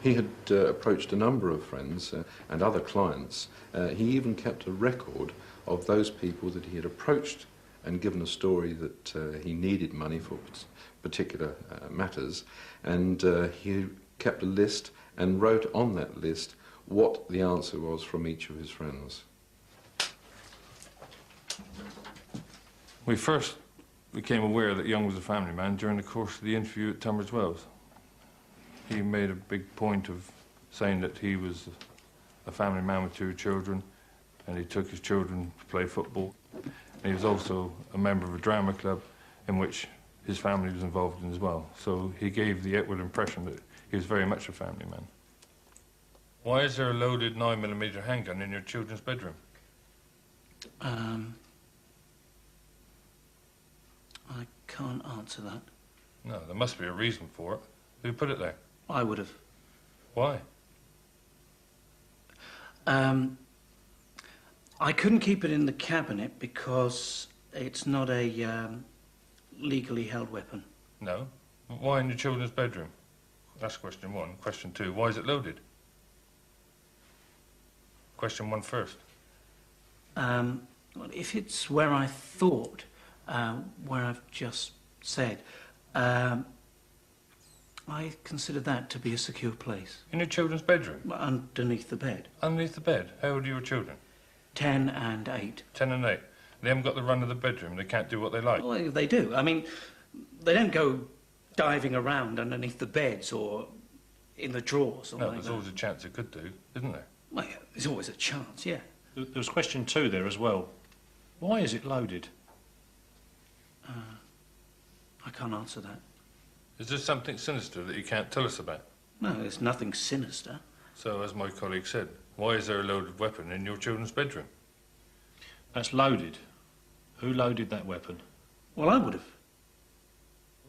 He had approached a number of friends and other clients. He even kept a record of those people that he had approached and given a story that he needed money for particular matters, and he kept a list and wrote on that list what the answer was from each of his friends. We first became aware that Young was a family man during the course of the interview at Tunbridge Wells. He made a big point of saying that he was a family man with 2 children and he took his children to play football. And he was also a member of a drama club in which his family was involved in as well. So he gave the outward impression that he was very much a family man. Why is there a loaded 9mm handgun in your children's bedroom? I can't answer that. No, there must be a reason for it. Who put it there? I would have. Why? I couldn't keep it in the cabinet because it's not a legally held weapon. No. Why in your children's bedroom? That's question 1. Question 2, why is it loaded? Question 1 first. Well, if it's where I thought, where I've just said, I consider that to be a secure place. In your children's bedroom? Underneath the bed. Underneath the bed? How old are your children? 10 and 8. 10 and 8. They haven't got the run of the bedroom. They can't do what they like. Well, they do. I mean, they don't go diving around underneath the beds or in the drawers. Or No, like there's that. always a chance they could do, isn't there? Well, yeah, there's always a chance, yeah. There was question 2 there as well. Why is it loaded? I can't answer that. Is there something sinister that you can't tell us about? No, there's nothing sinister. So, as my colleague said, why is there a loaded weapon in your children's bedroom? That's loaded. Who loaded that weapon? Well, I would have.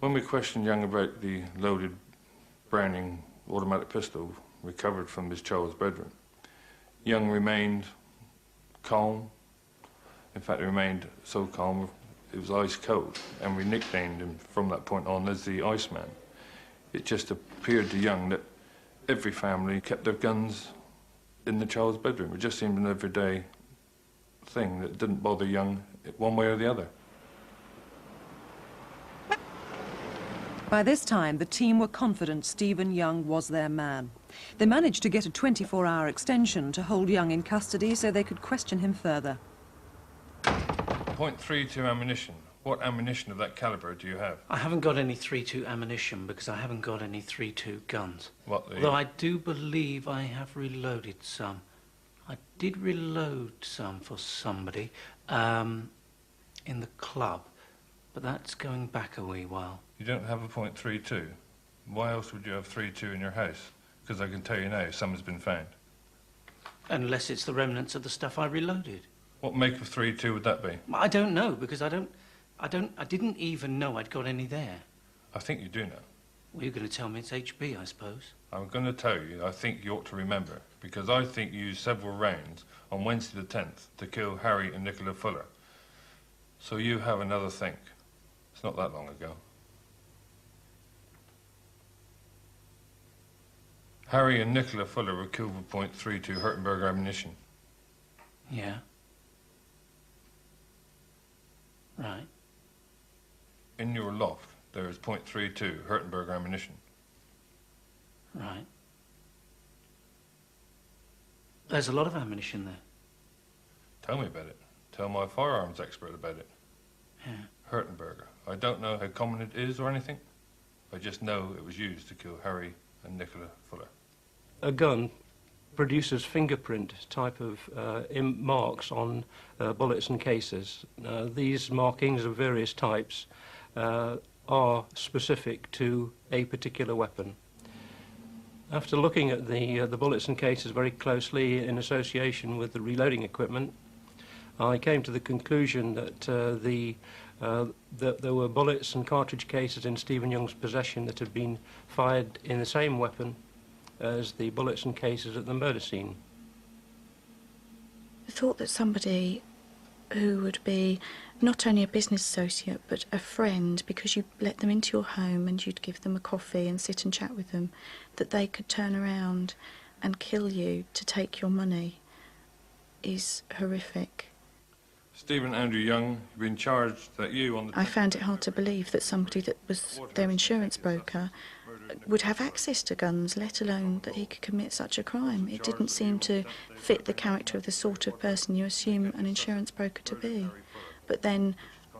When we questioned Young about the loaded Browning automatic pistol recovered from his child's bedroom, Young remained calm. In fact, he remained so calm it was ice cold, and we nicknamed him from that point on as the Iceman. It just appeared to Young that every family kept their guns in the child's bedroom. It just seemed an everyday thing that didn't bother Young one way or the other. By this time, the team were confident Stephen Young was their man. They managed to get a 24-hour extension to hold Young in custody so they could question him further. .32 ammunition. What ammunition of that calibre do you have? I haven't got any .32 ammunition because I haven't got any .32 guns. What, Although I do believe I have reloaded some. I did reload some for somebody in the club, but that's going back a wee while. You don't have a .32. Why else would you have .32 in your house? Because I can tell you now, some has been found. Unless it's the remnants of the stuff I reloaded. What make of .32 would that be? I don't know, because I didn't even know I'd got any there. I think you do know. Well, you're going to tell me it's HB, I suppose. I'm going to tell you, I think you ought to remember, because I think you used several rounds on Wednesday the 10th to kill Harry and Nicola Fuller. So you have another think. It's not that long ago. Harry and Nicola Fuller were killed with .32 Hurtenberg ammunition. Yeah. Right. In your loft, there is .32 Hurtenberg ammunition. Right. There's a lot of ammunition there. Tell me about it. Tell my firearms expert about it. Yeah. Hurtenberger. I don't know how common it is or anything. I just know it was used to kill Harry and Nicola Fuller. A gun produces fingerprint type of marks on bullets and cases. These markings of various types are specific to a particular weapon. After looking at the bullets and cases very closely in association with the reloading equipment, I came to the conclusion that that there were bullets and cartridge cases in Stephen Young's possession that had been fired in the same weapon as the bullets and cases at the murder scene. The thought that somebody who would be not only a business associate but a friend, because you let them into your home and you'd give them a coffee and sit and chat with them, that they could turn around and kill you to take your money is horrific. Stephen Andrew Young, you've been charged that you on the... I found it hard to believe that somebody that was their insurance broker would have access to guns, let alone that he could commit such a crime. It didn't seem to fit the character of the sort of person you assume an insurance broker to be. But then,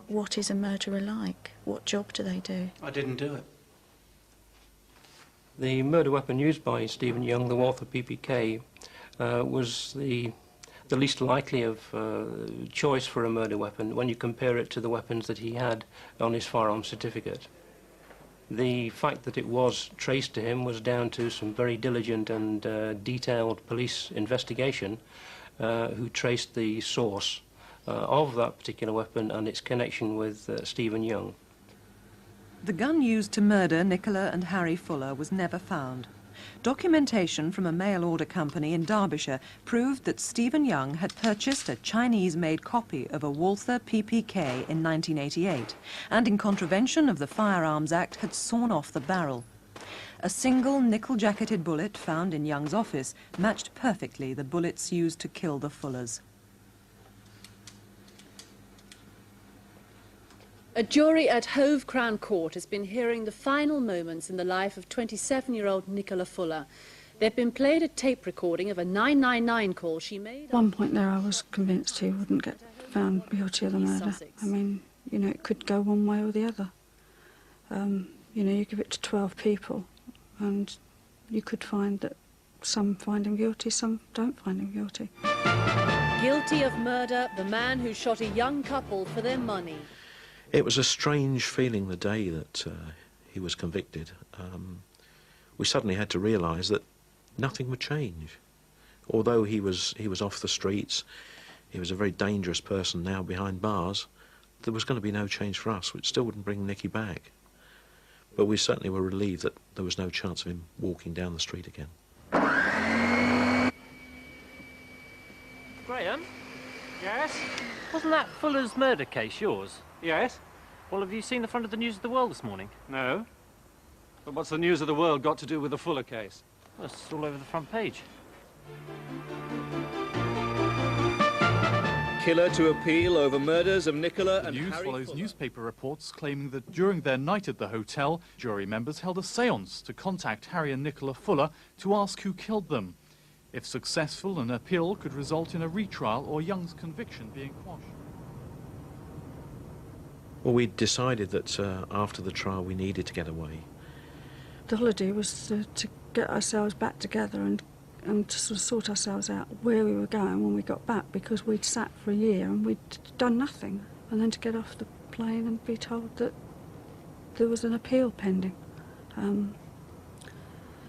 what is a murderer like? What job do they do? I didn't do it. The murder weapon used by Stephen Young, the Walther PPK, was the least likely of choice for a murder weapon when you compare it to the weapons that he had on his firearm certificate. The fact that it was traced to him was down to some very diligent and detailed police investigation who traced the source of that particular weapon and its connection with Stephen Young. The gun used to murder Nicola and Harry Fuller was never found. Documentation from a mail-order company in Derbyshire proved that Stephen Young had purchased a Chinese-made copy of a Walther PPK in 1988 and, in contravention of the Firearms Act, had sawn off the barrel. A single nickel-jacketed bullet found in Young's office matched perfectly the bullets used to kill the Fullers. A jury at Hove Crown Court has been hearing the final moments in the life of 27-year-old Nicola Fuller. They've been played a tape recording of a 999 call she made. At one point there I was convinced he wouldn't get found guilty of the murder. Sussex. I mean, you know, it could go one way or the other. You know, you give it to 12 people and you could find that some find him guilty, some don't find him guilty. Guilty of murder, the man who shot a young couple for their money. It was a strange feeling the day that he was convicted. We suddenly had to realise that nothing would change. Although he was off the streets, he was a very dangerous person now behind bars, there was going to be no change for us, which still wouldn't bring Nicky back. But we certainly were relieved that there was no chance of him walking down the street again. Graham? Yes? Wasn't that Fuller's murder case yours? Yes. Well, have you seen the front of the News of the World this morning? No. But what's the News of the World got to do with the Fuller case? Well, it's all over the front page. Killer to appeal over murders of Nicola and News Harry follows Fuller. newspaper reports claiming that during their night at the hotel, jury members held a séance to contact Harry and Nicola Fuller to ask who killed them. If successful, an appeal could result in a retrial or Young's conviction being quashed. Well, we decided that after the trial we needed to get away. The holiday was to get ourselves back together and to sort of sort ourselves out where we were going when we got back, because we'd sat for a year and we'd done nothing. And then to get off the plane and be told that there was an appeal pending.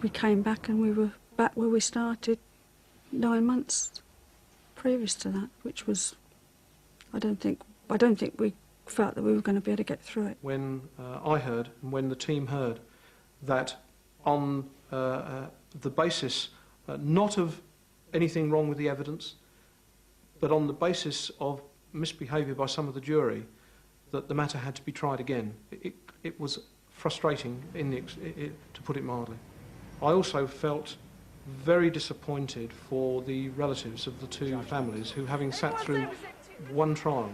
We came back and we were back where we started 9 months previous to that, which was, I don't think we felt that we were going to be able to get through it. When I heard, and when the team heard, that on the basis not of anything wrong with the evidence, but on the basis of misbehaviour by some of the jury, that the matter had to be tried again. It was frustrating, to put it mildly. I also felt very disappointed for the relatives of the two families who, having sat through one trial,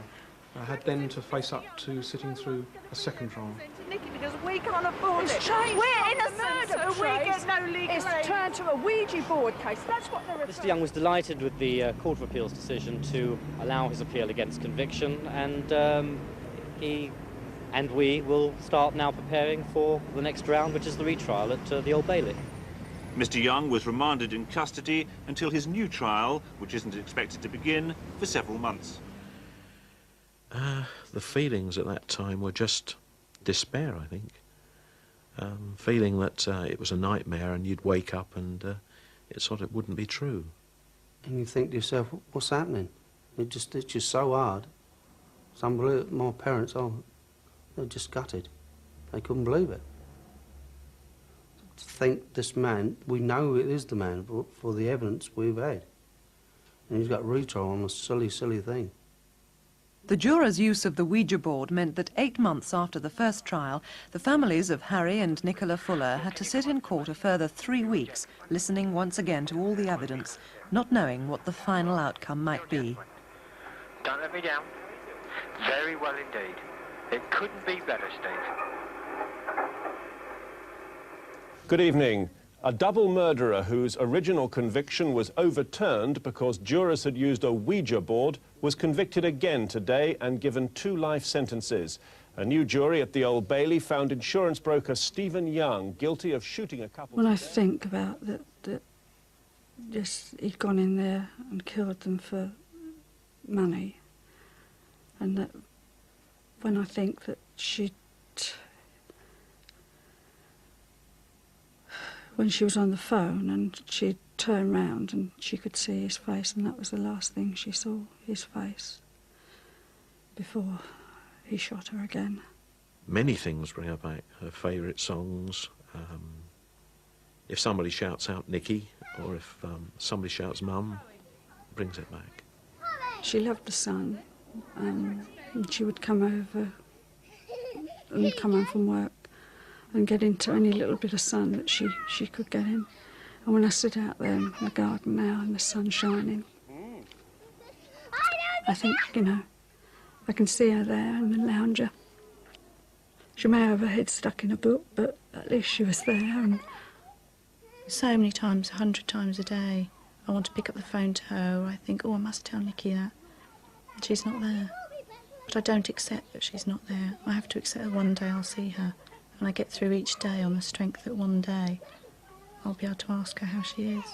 had then to face up to sitting through a second trial. Nicky, because we can't afford it. Changed. We're innocent, Murder, so we get no legal It's aid. turned to a Ouija board case. That's what they're Mr. Young was delighted with the Court of Appeal's decision to allow his appeal against conviction, and he and we will start now preparing for the next round, which is the retrial at the Old Bailey. Mr. Young was remanded in custody until his new trial, which isn't expected to begin for several months. The feelings at that time were just despair, I think. Feeling that it was a nightmare and you'd wake up and it sort of wouldn't be true. And you think to yourself, what's happening? It's just so hard. It's unbelievable. My parents, they're just gutted. They couldn't believe it. To think this man, we know it is the man for the evidence we've had. And he's got retrial on a silly, silly thing. The jurors' use of the Ouija board meant that 8 months after the first trial, the families of Harry and Nicola Fuller had to sit in court a further 3 weeks, listening once again to all the evidence, not knowing what the final outcome might be. Don't let me down. Very well indeed. It couldn't be better, Steve. Good evening. A double murderer whose original conviction was overturned because jurors had used a Ouija board was convicted again today and given 2 life sentences. A new jury at the Old Bailey found insurance broker Stephen Young guilty of shooting a couple... When I think about that just he'd gone in there and killed them for money, and that when I think that when she was on the phone and she'd turn round and she could see his face, and that was the last thing she saw, his face, before he shot her again. Many things bring her back. Her favourite songs. If somebody shouts out Nicky, or if somebody shouts Mum, brings it back. She loved the sun, and she would come over and come home from work and get into any little bit of sun that she could get in. And when I sit out there in the garden now and the sun's shining, I think, I can see her there in the lounger. She may have her head stuck in a book, but at least she was there. And so many times, 100 times a day, I want to pick up the phone to her. I think, I must tell Nicky that. And she's not there. But I don't accept that she's not there. I have to accept that one day I'll see her. And I get through each day on the strength that one day I'll be able to ask her how she is.